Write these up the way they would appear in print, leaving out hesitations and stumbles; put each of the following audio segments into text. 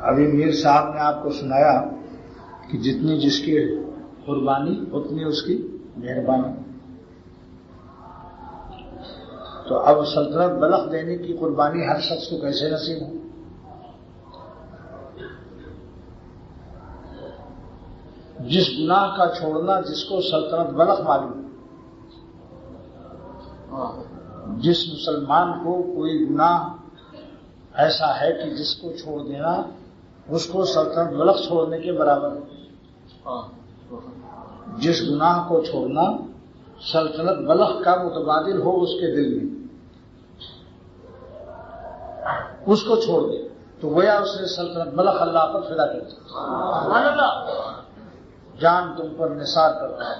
ابھی میر صاحب نے آپ کو سنایا کہ جتنی جس کی قربانی اتنی اس کی مہربانی. تو اب سلطنت بلخ دینے کی قربانی ہر شخص کو کیسے نصیب ہو؟ جس گناہ کا چھوڑنا جس کو سلطنت بلخ معلوم، جس مسلمان کو کوئی گناہ ایسا ہے کہ جس کو چھوڑ دینا اس کو سلطنت بلخ چھوڑنے کے برابر ہے. جس گناہ کو چھوڑنا سلطنت بلخ کا متبادل ہو اس کے دل میں، اس کو چھوڑ دے تو گویا اس نے سلطنت بلخ اللہ پر فدا کر دی. جان تم پر نثار کرتا ہے،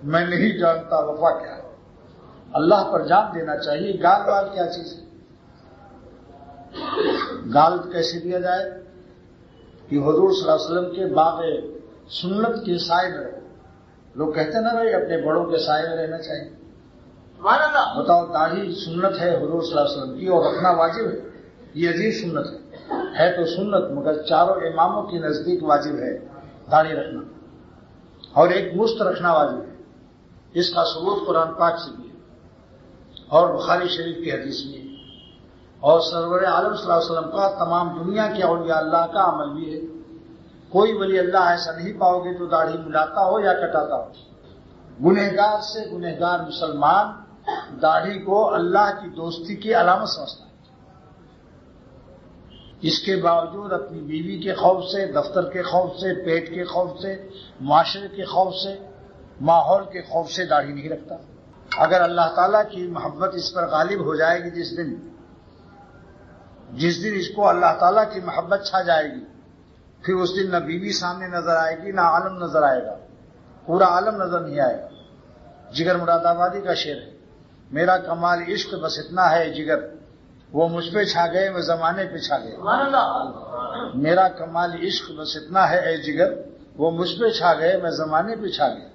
میں نہیں جانتا وفا کیا ہے. اللہ پر جان دینا چاہیے. گال وال کیا چیز ہے؟ گال کیسے دیا جائے کہ حضور صلی اللہ علیہ وسلم کے باغ سنت کے سائے میں رہو. لوگ کہتے ہیں نا بھائی اپنے بڑوں کے سائے میں رہنا چاہیے. بتاؤ داڑھی سنت ہے حضور صلی اللہ علیہ وسلم کی اور رکھنا واجب ہے. یہ عجیب سنت ہے تو سنت مگر چاروں اماموں کے نزدیک واجب ہے داڑھی رکھنا، اور ایک مشت رکھنا واجب ہے. اس کا ثبوت قرآن پاک سے بھی ہے اور بخاری شریف کی حدیث میں ہے، اور سرور عالم صلی اللہ علیہ وسلم کا تمام دنیا کے اولیاء اللہ کا عمل بھی ہے. کوئی ولی اللہ ایسا نہیں پاؤ گے تو داڑھی ملاتا ہو یا کٹاتا ہو. گنہگار سے گنہگار مسلمان داڑھی کو اللہ کی دوستی کی علامت سمجھتا ہے. اس کے باوجود اپنی بیوی کے خوف سے، دفتر کے خوف سے، پیٹ کے خوف سے، معاشرے کے خوف سے، ماحول کے خوف سے داڑھی نہیں رکھتا. اگر اللہ تعالیٰ کی محبت اس پر غالب ہو جائے گی جس دن اس کو اللہ تعالیٰ کی محبت چھا جائے گی، پھر اس دن نہ بیوی سامنے نظر آئے گی نہ عالم نظر آئے گا، پورا عالم نظر نہیں آئے گا. جگر مراد آبادی کا شعر ہے، میرا کمال عشق بس اتنا ہے جگر، وہ مجھ پہ چھا گئے میں زمانے پہ چھا گیا. میرا کمال عشق بس اتنا ہے اے جگر، وہ مجھ پہ چھا گئے میں زمانے پہ چھا گیا.